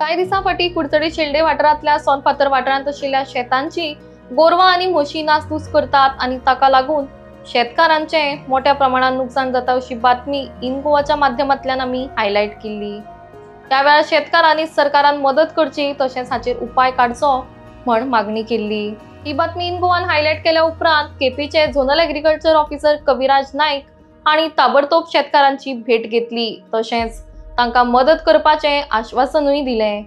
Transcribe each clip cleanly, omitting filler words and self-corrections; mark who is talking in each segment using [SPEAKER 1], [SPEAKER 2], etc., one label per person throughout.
[SPEAKER 1] काही दिवसांपाठी कुडचडी शेल्डे वाठारांतल्या सोनपातर वाठारांत आशिल्ल्या शेतांची गोरवां आणि म्हशी नासधूस करतात आणि ताका लागून शेतकारांचे मोठ्या प्रमाणात नुकसान जाता अशी बातमी इन गोवाच्या माध्यमांतल्यान आमी हायलाइट केली। त्यावेळार शेतकारांनी सरकारान मदत करची तशेंच हाचेर उपाय काडचो म्हण मागणी केली। ही बातमी इन गोवान हायलाइट केल्या उपरांत केपीचे झोनल एग्रीकल्चर ऑफिसर कविराज नाईक हांणी ताबडतोब शेतकारांची भेट घेतली तशेंच तांकां मदत करपाचे आश्वासनूय दिले।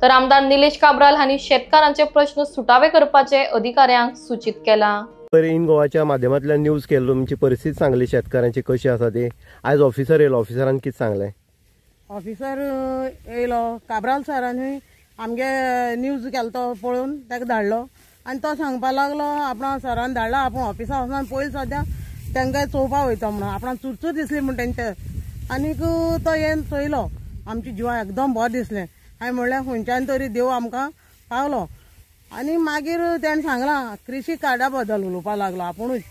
[SPEAKER 1] तर आमदार निलेश काब्राल हांणी शेतकारांचे प्रश्न सुटावे करपाचे अधिकाऱ्यांक सूचित केला।
[SPEAKER 2] इन गोवाच्या माध्यमांतल्यान न्यूज केल्लो तुमची परिस्थिती सांगली शेतकारांची कशी आसा ती। आज ऑफिसर येयलो, ऑफिसरान कितें सांगलें?
[SPEAKER 3] ऑफिसर येयलो काब्राल सरांनी आमगे न्यूज केलो तो पळोवन ताका धाडलो आनी तो सांगपा लागलो आपण सरान धाडला आपूण ऑफिसा वचून पयलीं सद्या तांकां चोवपा वयता म्हणून आपणाक चुरचूर दिसली म्हण तेंचे आनीक तो येवन चोयलो आमच्या जिवा एकदम बरें दिसलें। हांवें म्हणलें खंयच्यान तरी देव आमकां पावलो आनी मागीर तेणें सांगलां कृषी कार्डा बद्दल उलोवपा लागलो। आपुणूच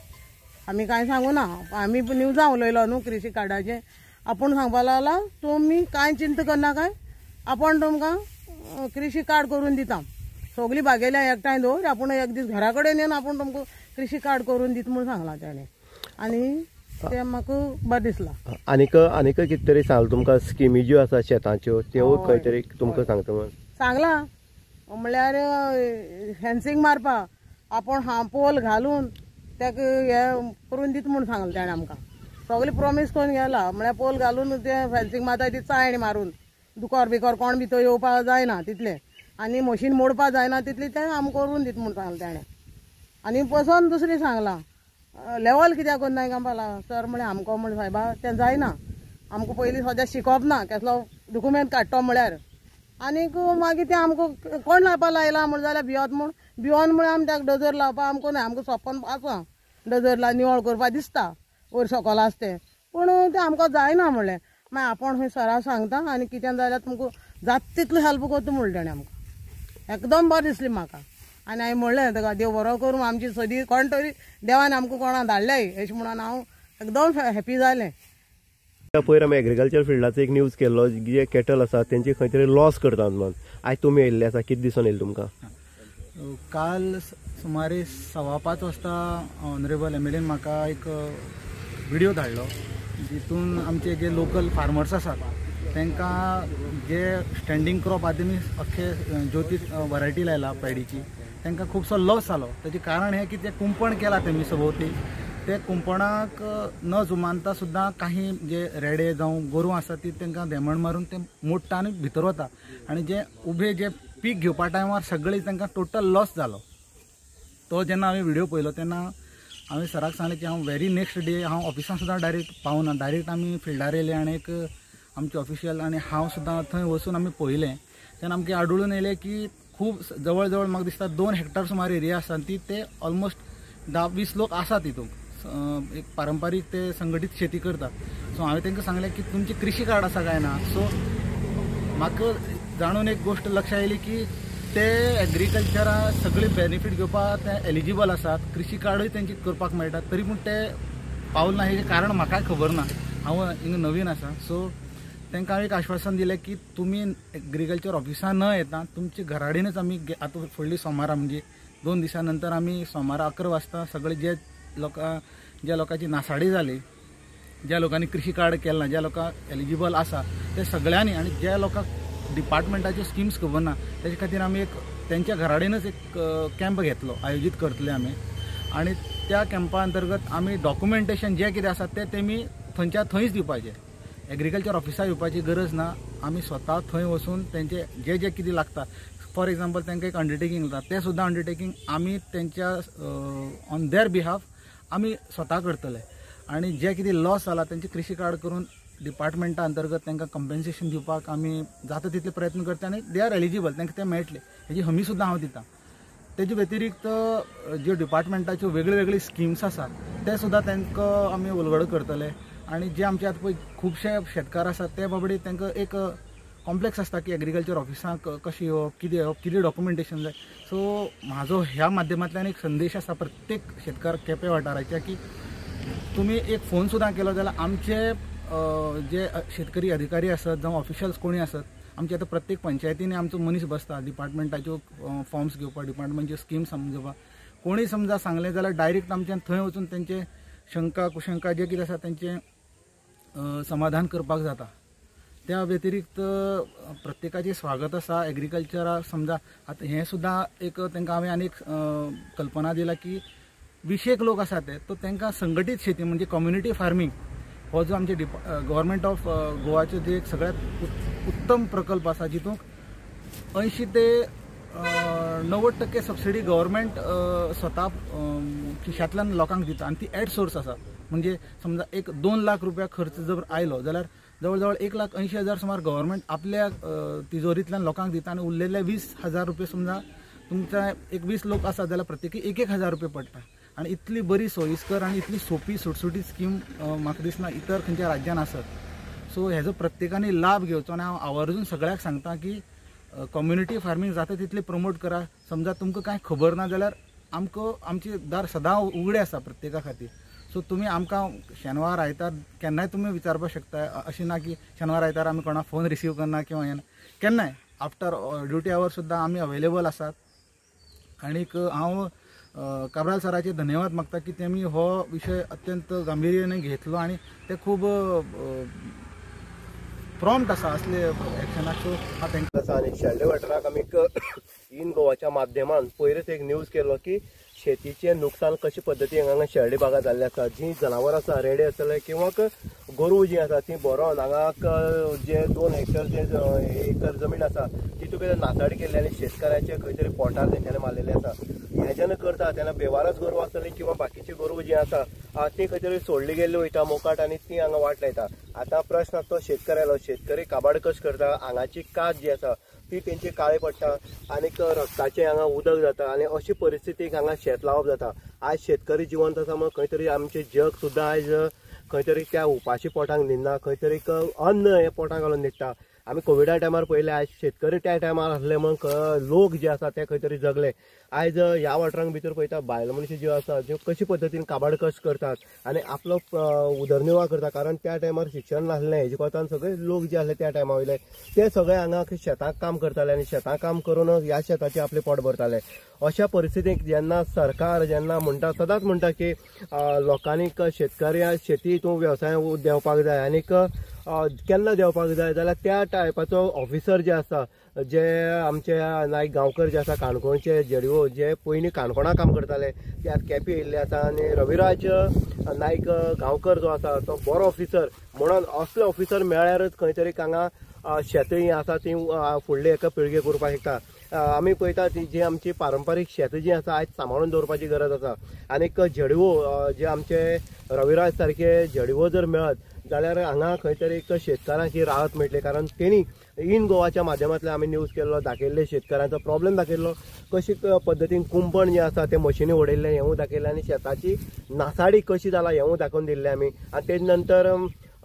[SPEAKER 3] आमी कांय सांगू ना, आमी न्यूजां उलयलो न्हू कृषी कार्डाचें। आपूण सांगपा लागला तुमी कांय चिंता करनाकाय, आपूण तुमकां कृषी कार्ड करून दिता, सगळीं बागेल्या एकठांय दवर, आपूण एक दीस घरा कडेन येवन आपूण तुमकां कृषी कार्ड करून दिता म्हूण सांगलां तेणें आनी ते म्हाका बरें दिसलां।
[SPEAKER 2] आनीक कितें तरी सांगलां तुमकां स्किमी ज्यो आसा शेतांच्यो त्यो खंय तरी तुमकां सांगता म्हण
[SPEAKER 3] सांगलां। म्हळ्यार फेन्सिंग मारपा आपूण पोल घालून ताका हें करून दिता म्हूण सांगलें तेणें आमकां। सगळें प्रॉमीस करून गेला म्हळ्यार पोल घालून ते फेन्सिंग मारता ती चायणी मारून दुकोर बिकोर कोण भितर येवपा जायना तितलें आनी मशीन मोडपा जायना तितली तें आमकां करून दिता म्हूण सांगलें तेणें। आनी पसून दुसरी सांगलां लेवल कित्याक करनाय काय म्हणपाक सर म्हळ्यार आमकां म्हण सायबा तें जायना, आमकां पयलीं सद्या शिकोवप ना कसलो डॉक्युमेंट काडटो म्हळ्यार आनीक मागीर तें आमकां कोण लावपा लायला म्हण जाल्यार भियोत म्हूण भियोन म्हळ्यार आमी ताका डजर लावपा आमकां न्हय, आमकां सोंपोन आसा डजर निवळ करपा दिसता वयर सकयल आसा तें, पूण तें आमकां जायना म्हणलें। मागीर आपूण खंय सराक सांगता आनी कितें जाल्यार तुमकां जाता तितलो हेल्प करता म्हणलें तेणें आमकां। एकदम बरें दिसलें म्हाका आनी हांवें म्हणलें ताका देव बरो करूं आमची सदी कोण तरी देवान आमकां कोणाक धाडलें अशें म्हणून हांव एकदम हॅपी जालें।
[SPEAKER 2] पयर आमी एग्रीकल्चर फिल्डाचो एक न्यूज केल्लो जे कॅटल आसा तेंची खंय तरी लॉस करतात म्हणून, आयज तुमी येयल्ले आसा, कितें दिसून येयलें तुमकां?
[SPEAKER 4] काल सुमारे 5:15 वाजता ऑनरेबल एमएलएन म्हाका एक व्हिडिओ धाडलो जितून आमचे जे लोकल फार्मर्स आसात तांकां जे स्टँडींग क्रॉप आतां अख्खे ज्योती वरायटी लायला पॅडीची तांकां खुबसो लॉस जालो। ताचें कारण हें की तें कुंपण केलां तेमी सभोवती, ते कुंपणाक न जुमानता सुद्दां काही जे रेडे जावं गोरवां आसा ती तांकां धेमण मारून ते मोडटा आनी भितर वता आनी जे उबे जे पीक घेवपा टायमार सगळें तांकां टोटल लॉस जालो। तो जेन्ना हांवें व्हिडिओ पळयलो तेन्ना हांवें सराक सांगलें की हांव वेरी नेक्स्ट डे हांव ऑफिसान सुद्दां डायरेक्ट पावना, डायरेक्ट आमी फिल्डार येयले आनी एक आमचे ऑफिशियल आनी हांव सुद्दां थंय वचून आमी पळयलें तेन्ना आमकां आढळून येयलें की खूब जवळ जवळ म्हाका दिसता 2 हेक्टर सुमार एरिया आसा ती ते ऑलमोस्ट 10-20 लोक आसा तितूंत एक पारंपारीक ते संघटीत शेती करतात। सो हांवें तांकां सांगलें की तुमची कृषी कार्ड आसा काय ना। सो म्हाका जाणून एक गोश्ट लक्षात येयली की ते एग्रीकल्चरा सगळे बेनिफीट घेवपाक ते एलिजिबल आसात, कृषी कार्डूय तेंची करपाक मेळटा, तरी पूण ते पावल ना हेजें कारण म्हाकाय खबर ना, हांव हिंगा नवीन आसा। सो तांकां हांवें एक आश्वासन दिलें की तुमी एग्रीकल्चर ऑफिसान न येता तुमच्या घराडेनच आमी आतां फुडली सोमारा म्हणजे 2 दिसां नंतर आमी सोमारा 11 वाजता सगळे ज्या लोकांची नासाडी जाली, ज्या लोकांनी कृषी कार्ड केलें ना, ज्या लोकांक एलिजिबल आसा ते सगळ्यांनी आनी ज्या लोकांक डिपार्टमेंटाच्यो स्किम्स खबर ना तेजे खातीर आमी एक तेंच्या घराडेनच एक कॅम्प घेतलो, आयोजीत करतले आमी आनी त्या कॅम्पा अंतर्गत आमी डॉक्युमेंटेशन जें कितें आसा तें तेमी थंयच्या थंयच दिवपाचें, एग्रीकल्चर ऑफिसार येवपाची गरज ना। आमी स्वता थंय वचून तेंचे जे जे कितें लागता, फॉर एग्जाम्पल तांकां एक अंडरटेकींग जाता तें सुद्दां अंडरटेकींग आमी तेंच्या ऑन देअर बिहाफ आमी स्वता करतले आनी जे कितें लॉस जाला तेंचे कृषी कार्ड करून डिपार्टमेंटा अंतर्गत तांकां कंपेन्सेशन दिवपाक आमी जाता तितले प्रयत्न करता आनी दे आर एलिजिबल, तांकां ते मेळटले हेजी हमी सुद्दां हांव दिता। तेजे व्यतिरिक्त ज्यो डिपार्टमेंटाच्यो वेगळ्यो स्किम्स आसात ते सुद्दां तांकां आमी उलगडो करतले आनी जे आमचे आतां पळय खुबशे शेतकार आसात ते बाबडे तांकां एक कॉम्प्लेक्स आसता की एग्रीकल्चर ऑफिसाक कशें येवप, कितें डॉक्युमेंटेशन जाय। सो म्हाजो ह्या माध्यमांतल्यान एक संदेश आसा प्रत्येक शेतकार केपें वाठाराच्या की तुमी एक फोन सुद्दां केलो जाल्यार आमचे जे शेतकरी अधिकारी आसत जावं ऑफिशियल्स कोणी आसत आमचे आतां प्रत्येक पंचायतींनी आमचो मनीस बसता डिपार्टमेंटाच्यो फॉर्म्स घेवपाक डिपार्टमेंटच्यो स्कीम समजोवपाक. कोणीय समजा सांगलें जाल्यार डायरेक्ट आमच्यान थंय वचून तेंचे शंका कुशंका जे कितें आसा तेंचें समाधान करपाक जाता. त्या व्यतिरिक्त प्रत्येकाचें स्वागत आसा. एग्रीकल्चरा समजा आतां हें सुद्दां एक तांकां हांवें आनीक कल्पना दिला की विशेक लोक आसा ते तो तांकां संघटीत शेती म्हणजे कम्युनिटी फार्मींग हो जो आमचे गव्हर्मेंट ऑफ गोवाचो जे एक सगळ्यात उत्तम प्रकल्प आसा जितूंक 80 ते 90% सबसिडी गव्हर्मेंट स्वता खिशांतल्यान लोकांक दिता आणि ती एड सोर्स आसा. म्हणजे समजा एक 2 लाख रुपया खर्च जर आयलो जाल्यार जवळ जवळ 1,80,000 सुमार गव्हर्मेंट आपल्या तिजोरींतल्यान लोकांक दिता आणि उरलेले 20,000 रुपये समजा तुमचा एक 20 लोक आसा जाल्यार प्रत्येकी 1,000 रुपये पडटा. आणि इतली बरी सोयीस्कर आणि इतली सोपी सुटसुटीत स्कीम म्हाका दिसना इतर खंयच्या राज्यान आसत. सो हेजो प्रत्येकानी लाभ घेवचो आणि हांव आवर्जून सगळ्याक सांगता की कम्युनिटी फार्मींग जाता तितले प्रमोट करा. समजा तुमकां कांय खबर ना जाल्यार आमचे दार सदां उगडे आसा प्रत्येका खातीर. सो तुमी आमकां शेनवार आयतार केन्नाय तुमी विचारपाक शकता. अशें ना की शेनवार आयतार आमी कोणा फोन रिसीव करना किंवा हें केन्नाय आफ्टर ड्युटी आवर सुद्दां आमी अवेलेबल आसात. आनीक हांव काब्राल सराचे धन्यवाद मागता की तेमी हो विशय अत्यंत गांभीर्याने घेतलो आणि ते खूब प्रॉम्प्ट आसा असले एक्शनाक. सो हांव तांकां
[SPEAKER 2] आसा. आनी शेल्डे वाठाराक आमी इन गोवाच्या माध्यमान पयरच एक न्यूज केलो की शेतीचें नुकसान कशे पद्दतीन हांगा शेल्डे भागात जाल्ले आसा. जी जनावर आसा रेडे आसतले किंवा गोरवां जी आसा ती बरोवन हांगा जे 2 एकर जमीन आसा तितून भितर नासाडी केल्ली आनी शेतकारांचे खंय तरी पोटार तेंच्यांनी मारलेले आसा. हे जेन्ना करता तेन्ना बेवारच गोरवां आसतली किंवा बाकीची गोरवां जी आसा ती खंय तरी सोडली गेल्ली वयता मोकाट आनी ती हांगा वाट लायता. आतां प्रश्न तो शेतकऱ्यालो. शेतकरी काबाड कशें करता. हांगाची कात जी आसा ती तेंची काळी पडटा आनीक रक्ताचें हांगा उदक जाता आनी अशी परिस्थितीक हांगा शेत लावप जाता. आयज शेतकरी जिवंत आसा म्हण खंय तरी आमचें जग सुद्दां आयज खंय तरी त्या उपाशी पोटांक न्हिदना. खंय तरी अन्न हे पोटांक घालून न्हिदता. आमी कोविडा टायमार पयले आयज शेतकरी त्या टायमार आसले म्हण लोक जे आसा ते खंय तरी जगले. आयज ह्या वाठारांक भितर पळयता बायल मनशां ज्यो आसा ज्यो कशे पद्दतीन काबाड कश्ट करतात आनी आपलो उदरनिर्वाह करता. कारण त्या टायमार शिक्षण नासलें. हेजे कोतान सगळे लोक जे आसले त्या टायमा वयले ते सगळे हांगा शेतांत काम करताले आनी शेतांत काम करून ह्या शेताचे आपले पोट भरताले. अशा परिस्थितीक जेन्ना सरकार जेन्ना म्हणटा सदांच म्हणटा की लोकांनी शेतकऱ्या शेती तूं वेवसाय देंवपाक जाय आनीक केन्ना देंवपाक जाय जाल्यार त्या टायपाचो ऑफिसर जे आसा जे आमचे नायक गांवकर जे आसा काणकोणचे जेडीओ जे पयलीं काणकोणां काम करताले ते आतां केपें येयल्ले आसा. आनी रविराज नायक गांवकर जो आसा तो बरो ऑफिसर म्हणून असले ऑफिसर मेळ्यारच खंय तरी हांगा शेतां आसा ती फुडले एका पिळगे करपाक शकता. आमी पळयता ती जी आमची पारंपारीक शेतां जी आसा आयज सांबाळून दवरपाची गरज आसा. आनीक जेडीओ जे आमचे रविराज सारखे जेडीओ जर मेळत जाल्यार हांगा खंय तरी शेतकारांक ही राहत मेळटली. कारण तेणी इन गोवाच्या माध्यमांतल्यान आमी न्यूज केल्लो दाखयल्ले शेतकारांचो प्रॉब्लेम दाखयल्लो. कशी पद्दतीन कुंपण जे आसा ते मशिनी उडयल्ले हेंवूय दाखयलें आनी शेताची नासाडी कशी जाला हेंवूय दाखोवन दिल्लें आमी. आनी तेजे नंतर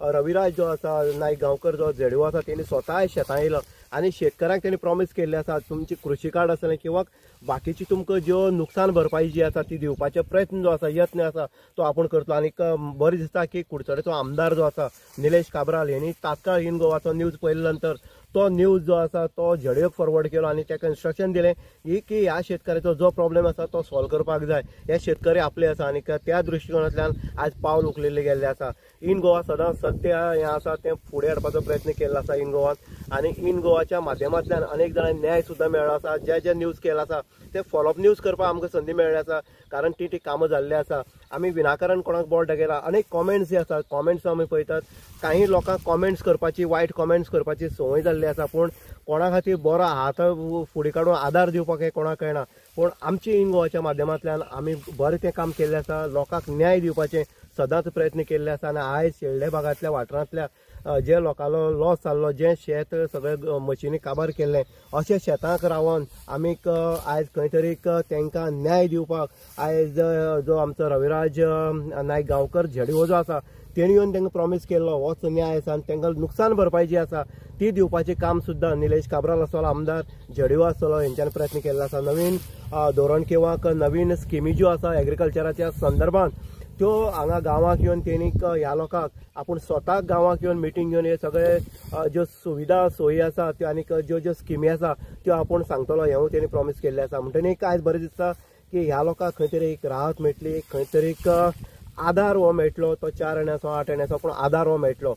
[SPEAKER 2] रविराज जो आसा नायक गांवकर जो जेडीओ आसा तेणी स्वता शेतां येयलो आनी शेतकारांक तेणी प्रॉमीस केल्लें आसा तुमची कृशी कार्ड आसलें किंवा बाकीची तुमकां ज्यो नुकसान भरपाई जी आसा ती दिवपाचे प्रयत्न जो आसा यत्न आसा तो आपूण करतलो. आनीक बरें दिसता की कुडचडेचो आमदार जो आसा निलेश काब्राल हेणी तात्काळ इन गोवाचो न्यूज पळयले नंतर तो न्यूज जो आसा तो जेडीओक फॉरवर्ड केलो आनी ताका इन्स्ट्रक्शन दिलें की ह्या शेतकऱ्याचो जो प्रॉब्लेम आसा तो सॉल्व करपाक जाय. हे शेतकरी आपले आसा आनीक त्या दृश्टिकोनांतल्यान आयज पावल उखलिल्ले गेल्ले आसा. इन गोवा सदां सत्य हें आसा तें फुडें हाडपाचो प्रयत्न केल्लो आसा इन गोवान. आनी इन गोवाच्या माध्यमांतल्यान अनेक जाणांक न्याय सुद्दां मेळ्ळो आसा. जे न्यूज केला आसा ते फॉलोअप न्यूज करपाक आमकां संदी मेळ्ळी आसा. कारण ती कामां जाल्ली आसा. आमी विनाकारण कोणाक बोट दाखयला. अनेक कॉमेंट्स जे आसात कॉमेंट्स आमी पळयतात काही लोकांक कॉमेंट्स करपाची वायट कॉमेंट्स करपाची संवय जाल्ली आसा. पूण कोणा खातीर बरो हात फुडें काडून आदार दिवपाक हें कोणाक कळना. पूण आमची इन गोवाच्या माध्यमांतल्यान आमी बरें तें काम केल्लें आसा. लोकांक न्याय दिवपाचें सदांच प्रयत्न केल्ले आसा. आनी आयज शेल्डे भागांतल्या वाठारांतल्या जे लोकांलो लॉस जाल्लो जे शेत सगळे मशिनी काबार केल्लें अशा शेतांक रावन आमी आयज खंय तरी तांकां न्याय दिवपाक आयज जो आमचो रविराज नायक गांवकर जेडीओ जो आसा तेणी येवन तांकां प्रॉमीस केल्लो होच न्याय आसा आनी तांकां नुकसान भरपाई जी आसा ती दिवपाचें काम सुद्दां निलेश काब्राल आसतलो आमदार जेडीओ आसतलो हेंच्यांनी प्रयत्न केल्लो आसा. नवीन धोरण किंवा नवीन स्किमी ज्यो आसा एग्रीकल्चराच्या संदर्भांत त्यो हांगा गांवांक येवन तेणी ह्या लोकांक आपूण स्वताक गांवांक येवन मिटींग घेवन हे सगळे ज्यो सुविधा सोयी आसा त्यो आनीक ज्यो ज्यो स्किमी आसा त्यो आपूण सांगतलो हेवूय तेणी प्रॉमिस केल्ले आसा. म्हणटनी आयज बरें दिसता की ह्या लोकांक खंय तरी एक राहत मेळटली, खंय तरी एक आधार हो मेळटलो. तो 4 आण्याचो 8 आण्याचो पूण आधार हो मेळटलो.